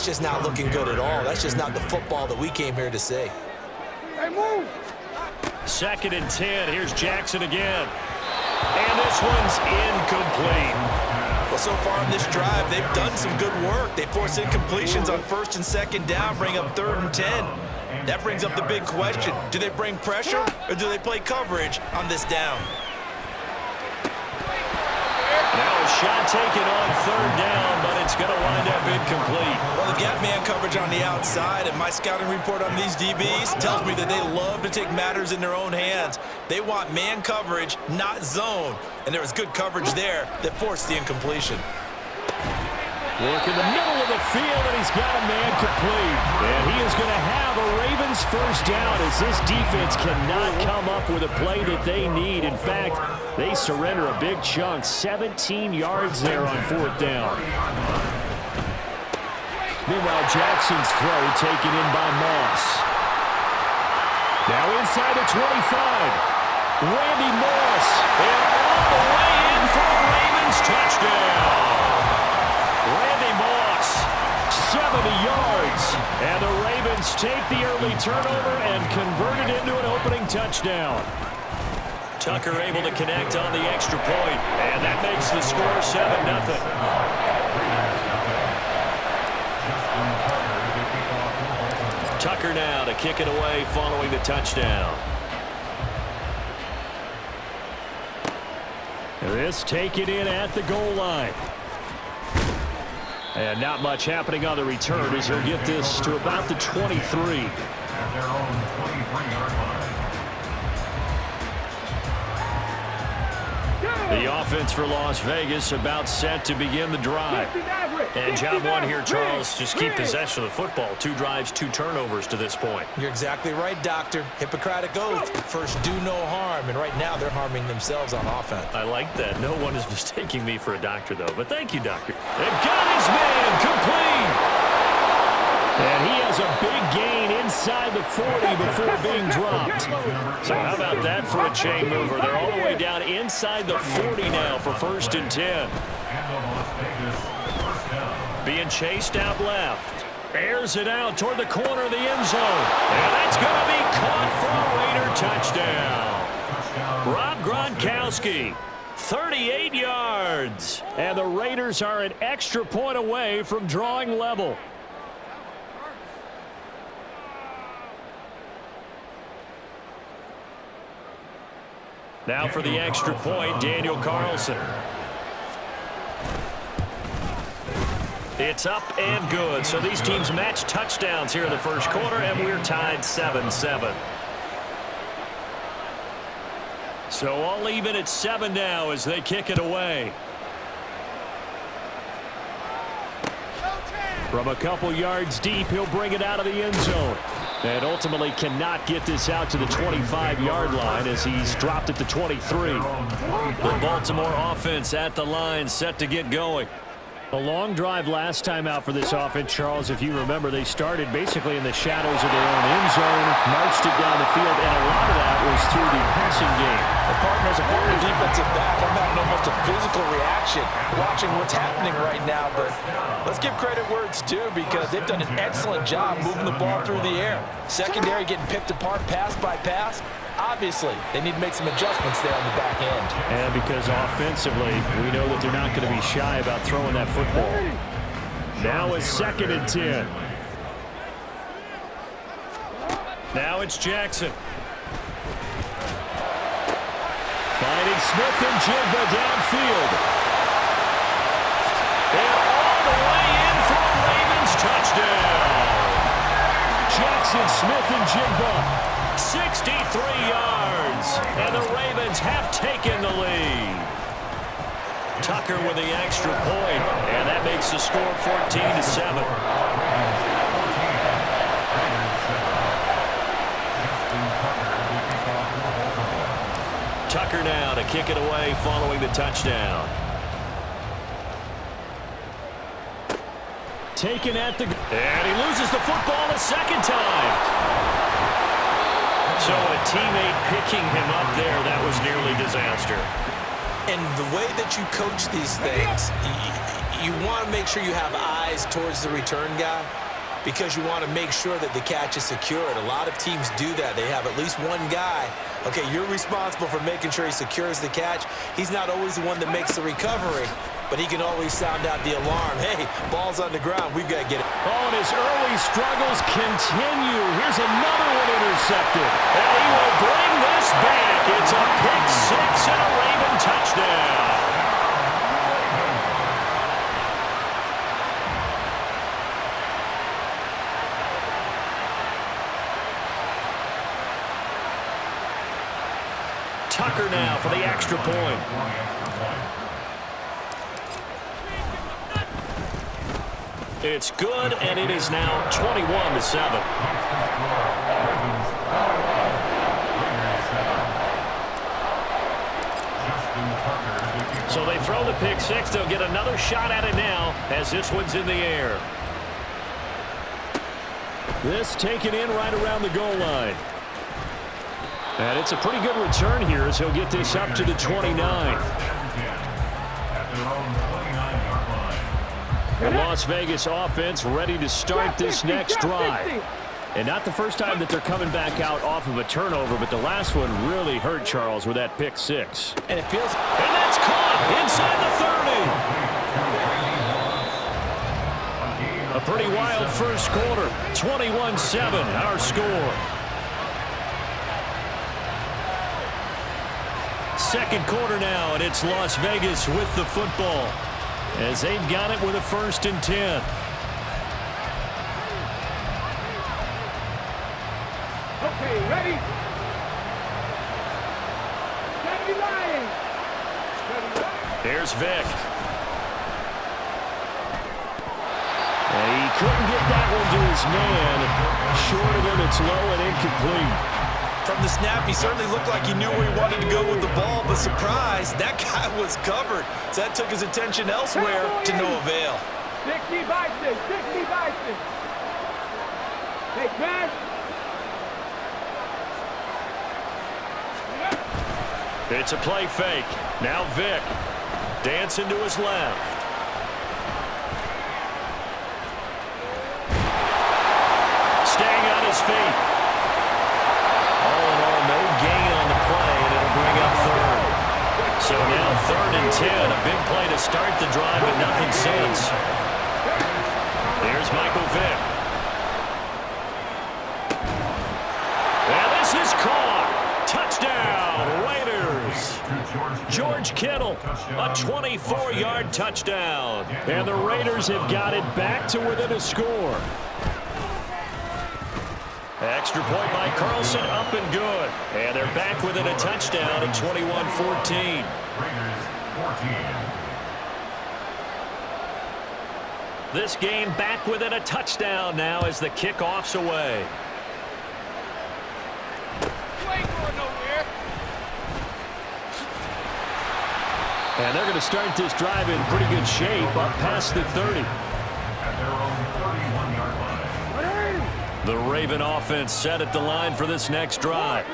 that's just not looking good at all. That's just not the football that we came here to see. Hey, move. 2nd and 10. Here's Jackson again. And this one's incomplete. Well, so far in this drive, they've done some good work. They force incompletions on 1st and 2nd down, bring up 3rd and 10. That brings up the big question. Do they bring pressure or do they play coverage on this down? Now a shot taken on 3rd down, but it's going to wind up incomplete. Well, they've got man coverage on the outside, and my scouting report on these DBs tells me that they love to take matters in their own hands. They want man coverage, not zone. And there was good coverage there that forced the incompletion. Work in the middle of the field, and he's got a man complete. And he is going to have a Ravens first down as this defense cannot come up with a play that they need. In fact, they surrender a big chunk, 17 yards there on 4th down. Meanwhile, Jackson's throw taken in by Moss. Now inside the 25. Randy Moss. And all the way in for a Ravens touchdown. Randy Moss, 70 yards. And the Ravens take the early turnover and convert it into an opening touchdown. Tucker able to connect on the extra point, and that makes the score 7-0. Tucker now to kick it away following the touchdown. This taken in at the goal line. And not much happening on the return as he'll get this to about the 23. At their own 23-yard line. The offense for Las Vegas about set to begin the drive. And job one here, Charles, just keep possession of the football. 2 drives, 2 turnovers to this point. You're exactly right, Doctor. Hippocratic oath. First, do no harm. And right now, they're harming themselves on offense. I like that. No one is mistaking me for a doctor, though. But thank you, Doctor. They've got his man complete. And he has a big gain inside the 40 before being dropped. So how about that for a chain mover? They're all the way down inside the 40 now for 1st and 10. Being chased out left. Airs it out toward the corner of the end zone. And that's going to be caught for a Raider touchdown. Rob Gronkowski, 38 yards. And the Raiders are an extra point away from drawing level. Now for the extra point, Daniel Carlson. It's up and good. So these teams match touchdowns here in the first quarter, and we're tied 7-7. So all even at 7 now as they kick it away. From a couple yards deep, he'll bring it out of the end zone. And ultimately cannot get this out to the 25-yard line as he's dropped at the 23. The Baltimore offense at the line, set to get going. A long drive last time out for this offense, Charles. If you remember, they started basically in the shadows of their own end zone, marched it down the field, and a lot of that was through the passing game. The partners are former defensive back. I'm having almost a physical reaction watching what's happening right now. But let's give credit where it's due because they've done an excellent job moving the ball through the air. Secondary getting picked apart pass by pass. Obviously, they need to make some adjustments there on the back end. And because offensively, we know that they're not going to be shy about throwing that football. Now it's 2nd and 10. Now it's Jackson. Finding Smith and Jigba downfield. And all the way in for a Ravens touchdown. Jackson, Smith, and Jigba. 63 yards, and the Ravens have taken the lead. Tucker with the extra point, and that makes the score 14-7. Tucker now to kick it away following the touchdown. Taken at the... And he loses the football a second time. So a teammate picking him up there, that was nearly disaster. And the way that you coach these things, you want to make sure you have eyes towards the return guy because you want to make sure that the catch is secured. A lot of teams do that. They have at least one guy. Okay, you're responsible for making sure he secures the catch. He's not always the one that makes the recovery, but he can always sound out the alarm. Hey, ball's on the ground. We've got to get it. Oh, and his early struggles continue. Here's another one intercepted. And he will bring this back. It's a pick six and a Raven touchdown. Tucker now for the extra point. It's good, and it is now 21-7. So they throw the pick six. They'll get another shot at it now as this one's in the air. This taken in right around the goal line. And it's a pretty good return here as he'll get this up to the 29. The Las Vegas offense ready to start this next drive. And not the first time that they're coming back out off of a turnover, but the last one really hurt Charles with that pick six. And it feels... And that's caught inside the 30. A pretty wild first quarter. 21-7, our score. Second quarter now, and it's Las Vegas with the football as they've got it with a 1st and 10. Okay, ready? Steady line. Here's Vic. And he couldn't get that one to his man. Short of him, it's low and incomplete. From the snap, he certainly looked like he knew where he wanted to go with the ball, but surprise, that guy was covered. So that took his attention elsewhere to no avail. 60 by 6, 60 by 6. Take back. It's a play fake. Now Vic. Dancing to his left. Staying on his feet. All in all, no gain on the play, and it'll bring up third. So now 3rd and 10. A big play to start the drive, but nothing since. There's Michael Vick. And this is caught. Touchdown, Raiders. George Kittle, a 24-yard touchdown. And the Raiders have got it back to within a score. Extra point by Carlson, up and good. And they're back within a touchdown at 21-14. This game back within a touchdown now as the kickoff's away. And they're going to start this drive in pretty good shape up past the 30. The Raven offense set at the line for this next drive.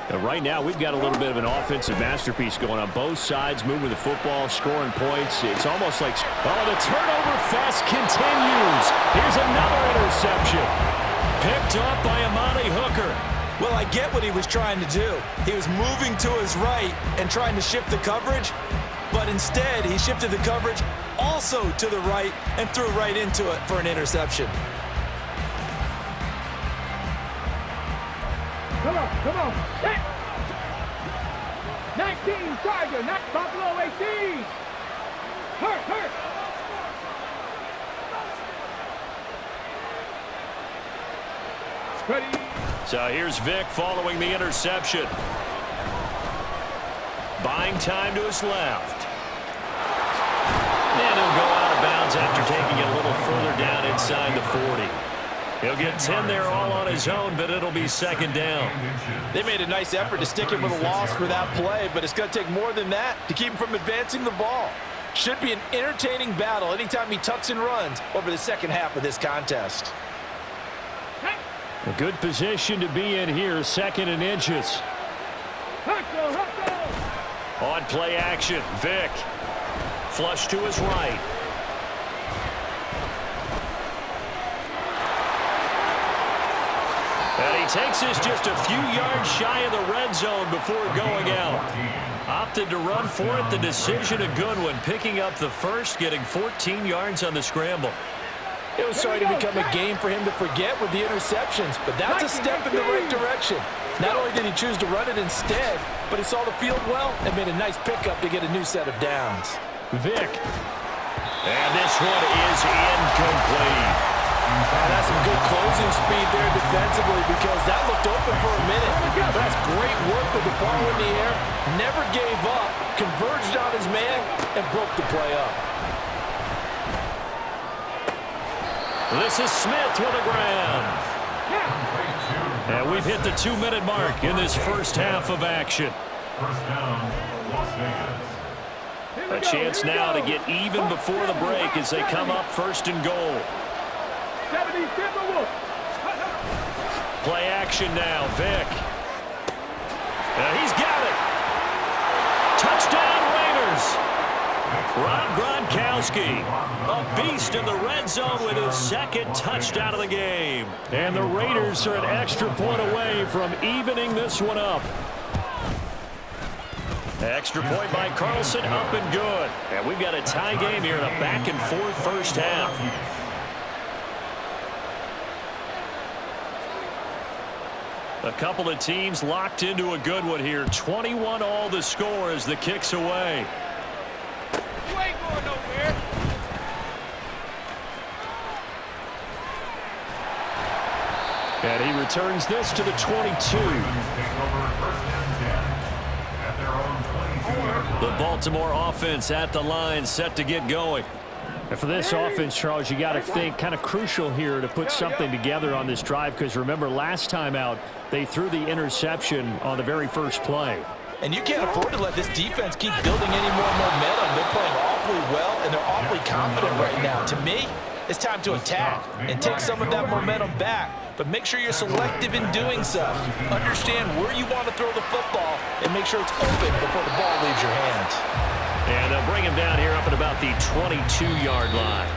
And right now, we've got a little bit of an offensive masterpiece going on both sides, moving the football, scoring points. It's almost like, oh, the turnover fest continues. Here's another interception. Picked up by Amani Hooker. Well, I get what he was trying to do. He was moving to his right and trying to shift the coverage, but instead he shifted the coverage also to the right and threw right into it for an interception. Come on, come on. 19, Charger, not Buffalo 18. Hurt, hurt. Ready. So here's Vic following the interception. Buying time to his left. And he'll go out of bounds after taking it a little further down inside the 40. He'll get 10 there all on his own, but it'll be 2nd down. They made a nice effort to stick him with a loss for that play, but it's going to take more than that to keep him from advancing the ball. Should be an entertaining battle anytime he tucks and runs over the second half of this contest. A good position to be in here, 2nd and inches. On play action, Vick. Flush to his right. And he takes this just a few yards shy of the red zone before going out. Opted to run for it. The decision a good one. Picking up the first, getting 14 yards on the scramble. It was starting to become a game for him to forget with the interceptions, but that's a step in the right direction. Not only did he choose to run it instead, but he saw the field well and made a nice pickup to get a new set of downs. Vick. And this one is incomplete. That's some good closing speed there defensively because that looked open for a minute. But that's great work with the ball in the air. Never gave up, converged on his man, and broke the play up. This is Smith with a grab. And we've hit the 2-minute mark in this first half of action. First down, Las Vegas. A chance now to get even before the break as they come up first and goal. Play action now, Vick. And he's got it. Touchdown Raiders. Rob Gronkowski, a beast in the red zone with his second touchdown of the game. And the Raiders are an extra point away from evening this one up. Extra point by Carlson, up and good. And we've got a tie game here in a back-and-forth first half. A couple of teams locked into a good one here. 21 all the score as the kick's away. You ain't going nowhere. And he returns this to the 22. The Baltimore offense at the line, set to get going. And for this offense, Charles, you got to think kind of crucial here to put something together on this drive because remember last time out they threw the interception on the very first play. And you can't afford to let this defense keep building any more momentum. They're playing awfully well, and they're awfully confident right now. To me, it's time to attack and take some of that momentum back. But make sure you're selective in doing so. Understand where you want to throw the football and make sure it's open before the ball leaves your hands. And they'll bring him down here up at about the 22-yard line.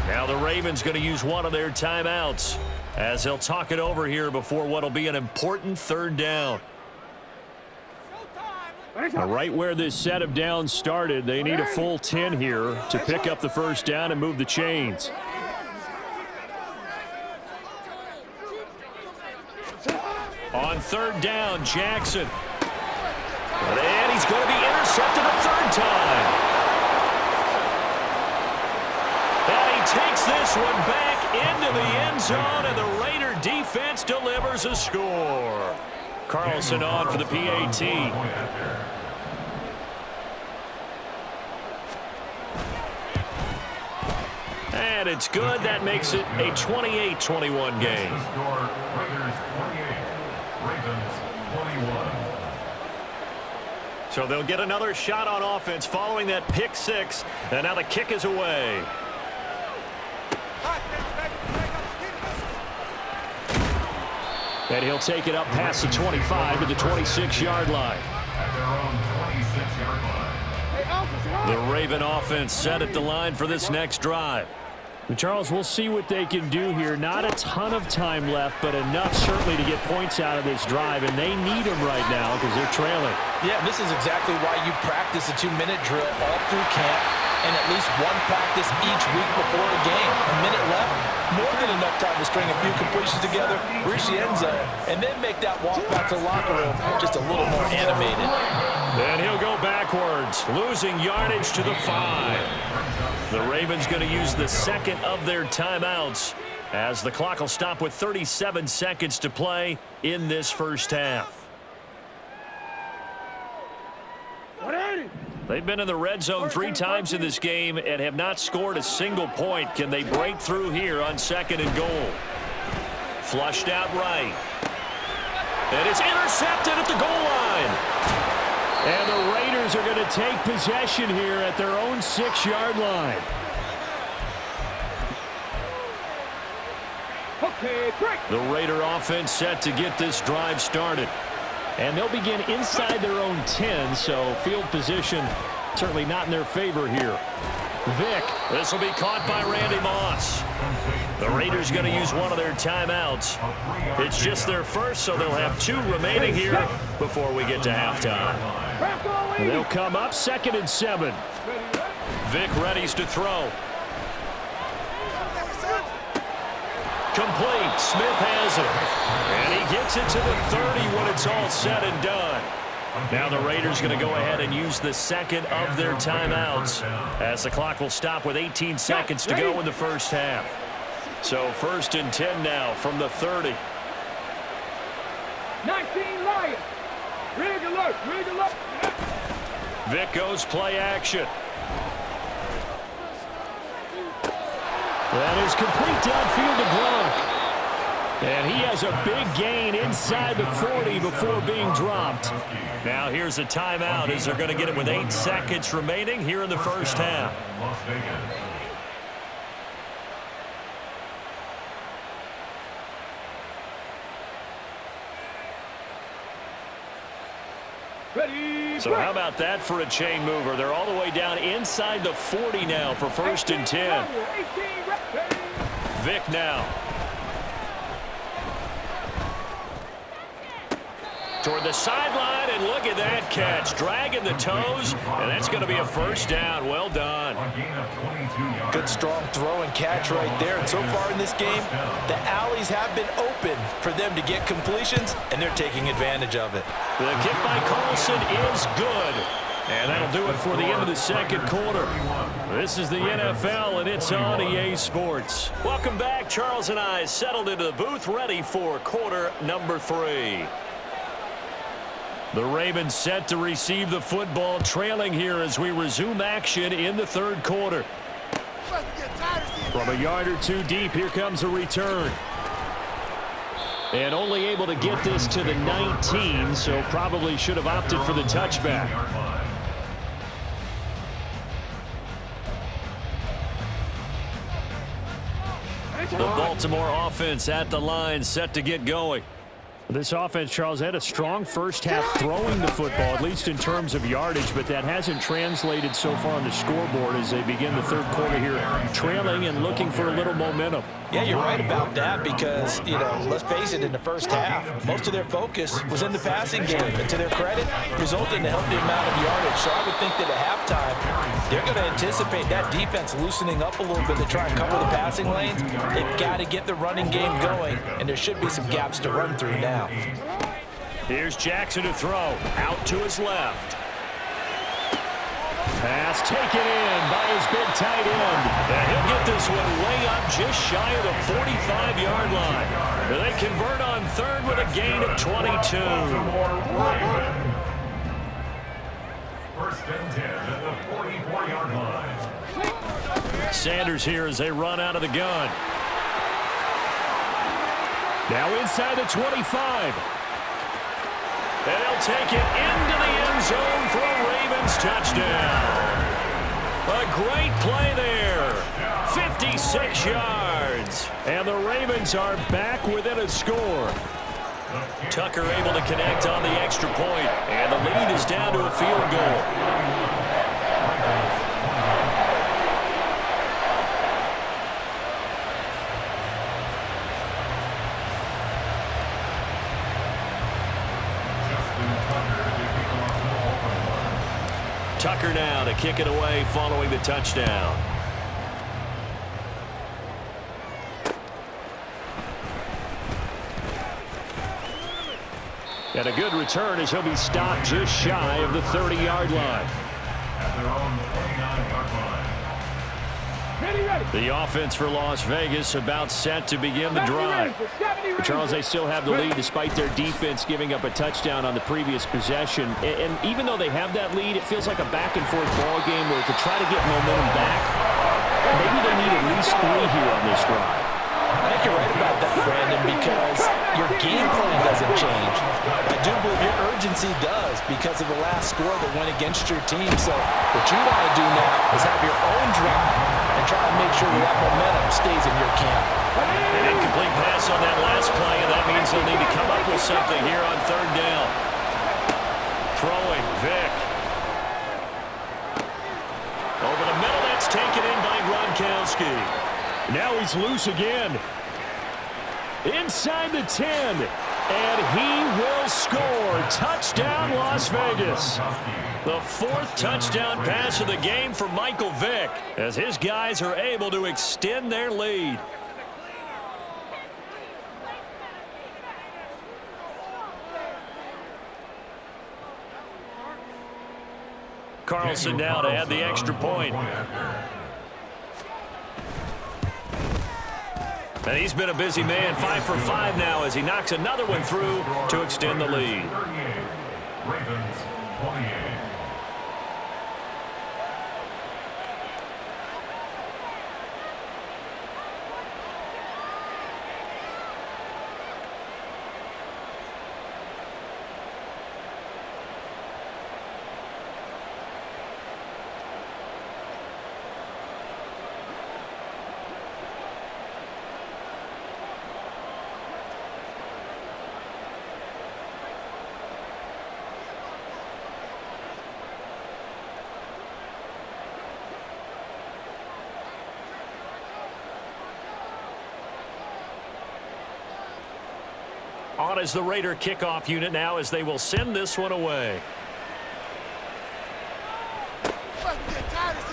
Now the Ravens going to use one of their timeouts as they'll talk it over here before what will be an important third down. Right where this set of downs started, they need a full 10 here to pick up the first down and move the chains. On third down, Jackson. And he's going to be intercepted a third time. And he takes this one back into the end zone, and the Raider defense delivers a score. Carlson on for the PAT. And it's good. That makes it a 28-21 game. So they'll get another shot on offense following that pick six. And now the kick is away. And he'll take it up past the 25 to the 26-yard line. The Raven offense set at the line for this next drive. Charles, we'll see what they can do here. Not a ton of time left, but enough certainly to get points out of this drive, and they need them right now because they're trailing. Yeah, this is exactly why you practice a 2-minute drill all through camp and at least one practice each week before a game. A minute left, more than enough time to string a few completions together, reach the end zone, and then make that walk back to the locker room just a little more animated. And he'll go backwards, losing yardage to the 5. The Ravens going to use the second of their timeouts as the clock will stop with 37 seconds to play in this first half. They've been in the red zone 3 times in this game and have not scored a single point. Can they break through here on second and goal? Flushed out right. And it's intercepted at the goal line. And the Raiders are going to take possession here at their own 6-yard line. Okay, break. The Raider offense set to get this drive started. And they'll begin inside their own 10, so field position certainly not in their favor here. Vic. This will be caught by Randy Moss. The Raiders going to use one of their timeouts. It's just their first, so they'll have 2 remaining here before we get to halftime. They'll come up 2nd and 7. Vic readies to throw. Complete. Smith has it. And he gets it to the 30 when it's all said and done. Now the Raiders going to go ahead and use the second of their timeouts as the clock will stop with 18 seconds to go in the first half. So 1st and 10 now from the 30. 19 Lions. Rig alert. Rig alert. Vic goes play action. That is complete downfield to Gronk. And he has a big gain inside the 40 before being dropped. Now here's a timeout as they're going to get it with 8 seconds remaining here in the first half. Ready. So how about that for a chain mover? They're all the way down inside the 40 now for 1st and 10. Vic now. Toward the sideline, and look at that catch. Dragging the toes, and that's going to be a first down. Well done. Good strong throw and catch right there. And so far in this game, the alleys have been open for them to get completions, and they're taking advantage of it. The kick by Carlson is good. And that'll do it for the end of the second quarter. This is the NFL, and it's on EA Sports. Welcome back. Charles and I settled into the booth, ready for quarter number 3. The Ravens set to receive the football, trailing here as we resume action in the third quarter. From a yard or 2 deep, here comes a return. And only able to get this to the 19, so probably should have opted for the touchback. The Baltimore offense at the line, set to get going. This offense, Charles, had a strong first half throwing the football, at least in terms of yardage, but that hasn't translated so far on the scoreboard as they begin the third quarter here, trailing and looking for a little momentum. Yeah, you're right about that because, let's face it, in the first half, most of their focus was in the passing game. And to their credit, resulted in a healthy amount of yardage. So I would think that at halftime, they're going to anticipate that defense loosening up a little bit to try and cover the passing lanes. They've got to get the running game going, and there should be some gaps to run through now. Here's Jackson to throw. Out to his left. Pass taken in by his big tight end. And he'll get this one way up just shy of the 45-yard line. They convert on third with a gain of 22. 1st and 10 at the 44-yard line. Sanders here as they run out of the gun. Now inside the 25. And they'll take it into the end zone for a Ravens touchdown. A great play there. 56 yards. And the Ravens are back within a score. Tucker able to connect on the extra point. And the lead is down to a field goal. Tucker now to kick it away following the touchdown. And a good return as he'll be stopped just shy of the 30-yard line. At their own 29-yard line. The offense for Las Vegas about set to begin the drive. But Charles, they still have the lead despite their defense giving up a touchdown on the previous possession. And even though they have that lead, it feels like a back-and-forth ball game where to try to get momentum back, maybe they need at least 3 here on this drive. I think you're right about that, Brandon, because your game plan doesn't change. I do believe your urgency does because of the last score that went against your team. So what you want to do now is have your own drive and try to make sure that momentum stays in your camp. An incomplete pass on that last play, and that means they'll need to come up with something here on third down. Throwing, Vick. Over the middle, that's taken in by Gronkowski. Now he's loose again. Inside the 10. And he will score. Touchdown, Las Vegas. The fourth touchdown pass of the game for Michael Vick, as his guys are able to extend their lead. Carlson now to add the extra point. And he's been a busy man, 5 for 5 now as he knocks another one through to extend the lead. Ravens 28. On is the Raider kickoff unit now as they will send this one away.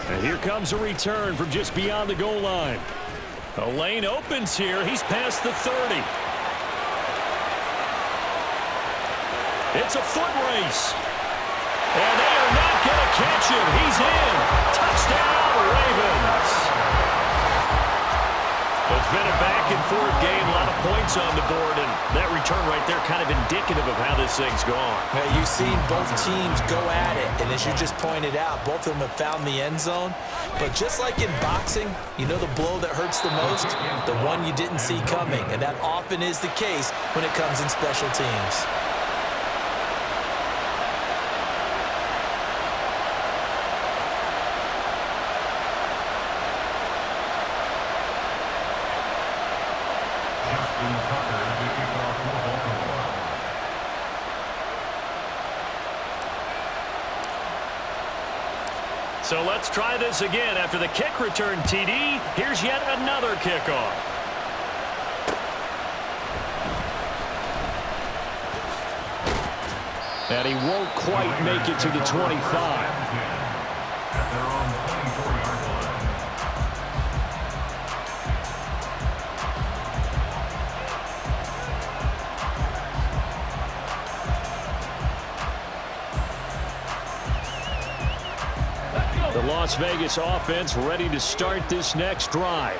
And here comes a return from just beyond the goal line. A lane opens here. He's past the 30. It's a foot race. And they are not going to catch him. He's in. Touchdown, Ravens. It's been a back-and-forth game, a lot of points on the board, and that return right there kind of indicative of how this thing's gone. Now, you've seen both teams go at it, and as you just pointed out, both of them have found the end zone. But just like in boxing, you know the blow that hurts the most? The one you didn't see coming, and that often is the case when it comes in special teams. So let's try this again. After the kick return TD, here's yet another kickoff. And he won't quite make it to the 25. At their own 24-yard line. The Las Vegas offense ready to start this next drive.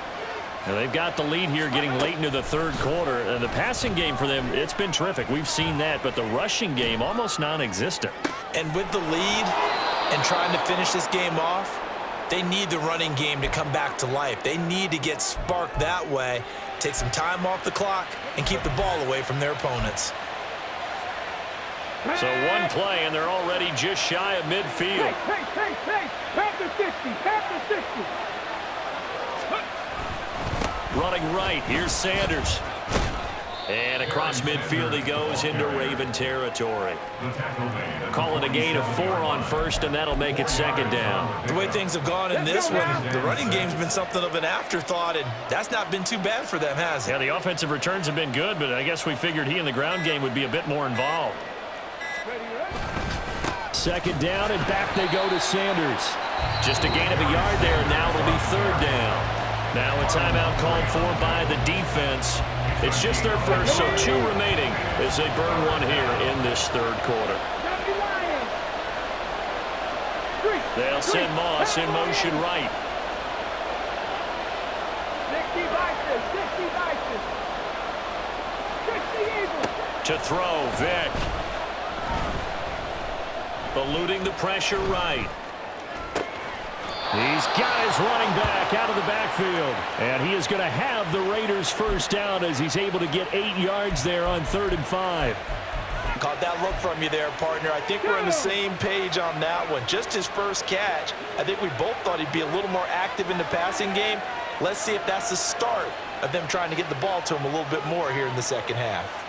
Now they've got the lead here getting late into the third quarter. And the passing game for them, it's been terrific. We've seen that, but the rushing game almost non-existent. And with the lead and trying to finish this game off, they need the running game to come back to life. They need to get sparked that way, take some time off the clock, and keep the ball away from their opponents. So one play, and they're already just shy of midfield. Hey, Panther 60, Panther 60. Running right, here's Sanders. And across midfield he goes into Raven territory. Call it a gain of 4 on first, and that'll make it second down. The way things have gone in this one, the running game's been something of an afterthought, and that's not been too bad for them, has it? Yeah, the offensive returns have been good, but I guess we figured he in the ground game would be a bit more involved. Second down, and back they go to Sanders. Just a gain of a yard there, and now it'll be third down. Now a timeout called for by the defense. It's just their first, so 2 remaining as they burn one here in this third quarter. They'll send Moss in motion right. 60 To throw, Vick. Eluding the pressure right. He's got his running back out of the backfield. And he is going to have the Raiders first down as he's able to get 8 yards there on 3rd and 5. Caught that look from you there, partner. I think we're on the same page on that one. Just his first catch. I think we both thought he'd be a little more active in the passing game. Let's see if that's the start of them trying to get the ball to him a little bit more here in the second half.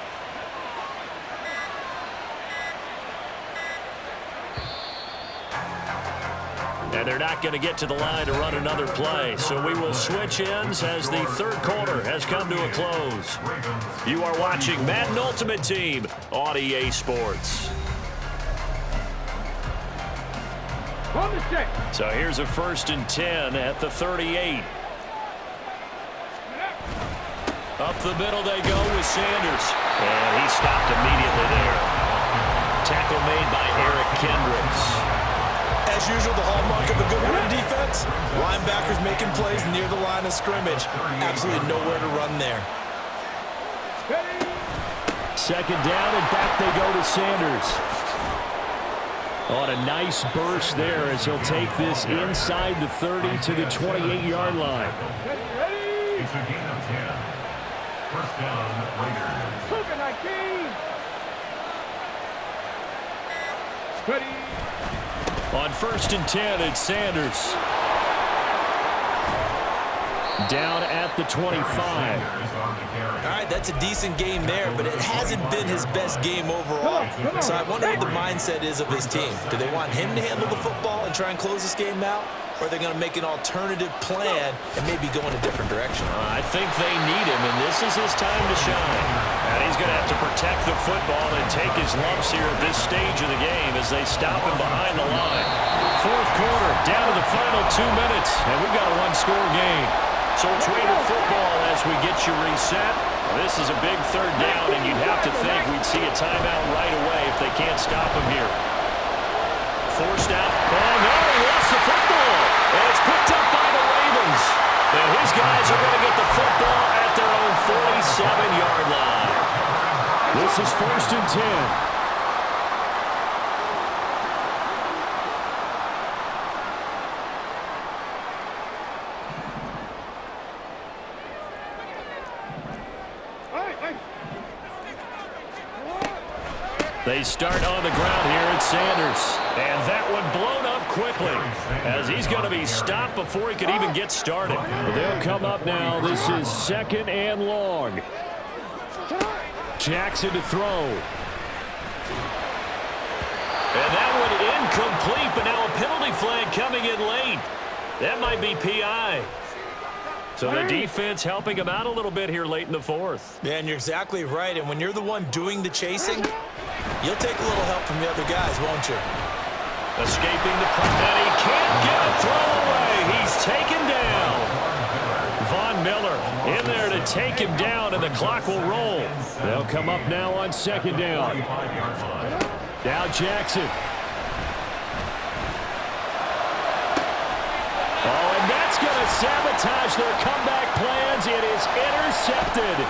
And they're not going to get to the line to run another play. So we will switch ends as the third quarter has come to a close. You are watching Madden Ultimate Team on EA Sports. So here's a 1st and 10 at the 38. Up the middle they go with Sanders. And he stopped immediately there. Tackle made by Eric Kendricks. As usual, the hallmark of a good run defense, linebackers making plays near the line of scrimmage. Absolutely nowhere to run there. 2nd down, and back they go to Sanders. On a nice burst there as he'll take this inside the 30 to the 28-yard line. It's a gain of 10. 1st down, Raiders. On 1st and 10, it's Sanders. Down at the 25. All right, that's a decent game there, but it hasn't been his best game overall. So I wonder what the mindset is of his team. Do they want him to handle the football and try and close this game out? Or are they going to make an alternative plan and maybe go in a different direction? I think they need him, and this is his time to shine. And he's going to have to protect the football and take his lumps here at this stage of the game as they stop him behind the line. 4th quarter, down to the final 2 minutes, and we've got a one-score game. So it's Raider football as we get you reset. This is a big 3rd down, and you'd have to think we'd see a timeout right away if they can't stop him here. Forced out. Oh, no, he lost the football. And it's picked up by the Ravens. And his guys are going to get the football at their own 47-yard line. This is 1st and 10. They start on the ground here at Sanders. And that one blown up quickly as he's going to be stopped before he could even get started. They'll come up now. This is 2nd and long. Jackson to throw. And that one incomplete, but now a penalty flag coming in late. That might be PI. So the defense helping him out a little bit here late in the 4th. Yeah, and you're exactly right. And when you're the one doing the chasing, you'll take a little help from the other guys, won't you? Escaping the press, and he can't get a throw away. He's taken down. Von Miller in there to take him down, and the clock will roll. They'll come up now on 2nd down. Now Jackson. Oh, and that's going to sabotage their comeback plans. It is intercepted.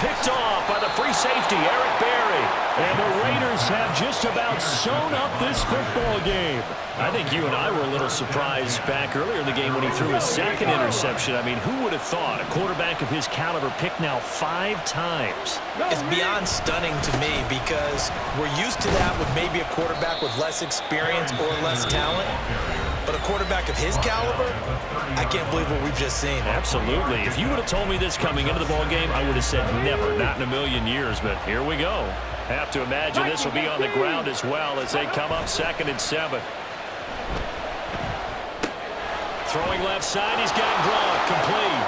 Picked off by the free safety, Eric Berry. And the Raiders have just about sewn up this football game. I think you and I were a little surprised back earlier in the game when he threw his 2nd interception. I mean, who would have thought a quarterback of his caliber picked now 5 times? It's beyond stunning to me because we're used to that with maybe a quarterback with less experience or less talent. But a quarterback of his caliber, I can't believe what we've just seen. Absolutely. If you would have told me this coming into the ball game, I would have said never, not in a million years. But here we go. Have to imagine this will be on the ground as well as they come up 2nd and 7. Throwing left side, he's got Gronk complete.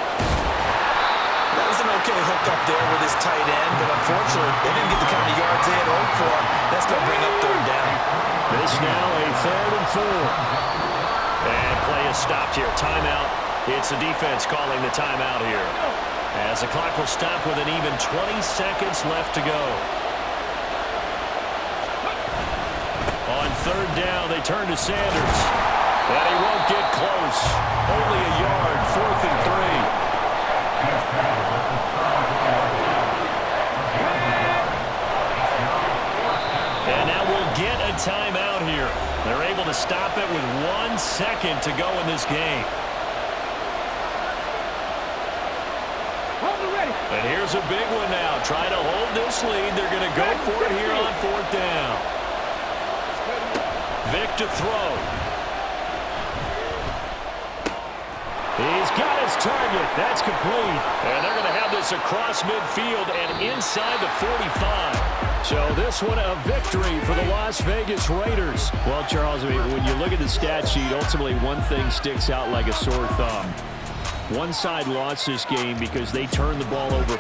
That was an okay hook up there with his tight end, but unfortunately, they didn't get the kind of yards they had hoped for. That's going to bring up 3rd down. This now a 3rd and 4. And play is stopped here. Timeout. It's the defense calling the timeout here. As the clock will stop with an even 20 seconds left to go. On 3rd down, they turn to Sanders. And he won't get close. Only a yard, 4th and 3. And now we'll get a timeout here. They're able to stop it with 1 second to go in this game. And here's a big one now. Trying to hold this lead. They're going to go for it here on 4th down. Vic to throw. He's got his target. That's complete. And they're going to have this across midfield and inside the 45. So this one a victory for the Las Vegas Raiders. Well, Charles, I mean, when you look at the stat sheet, ultimately one thing sticks out like a sore thumb. One side lost this game because they turned the ball over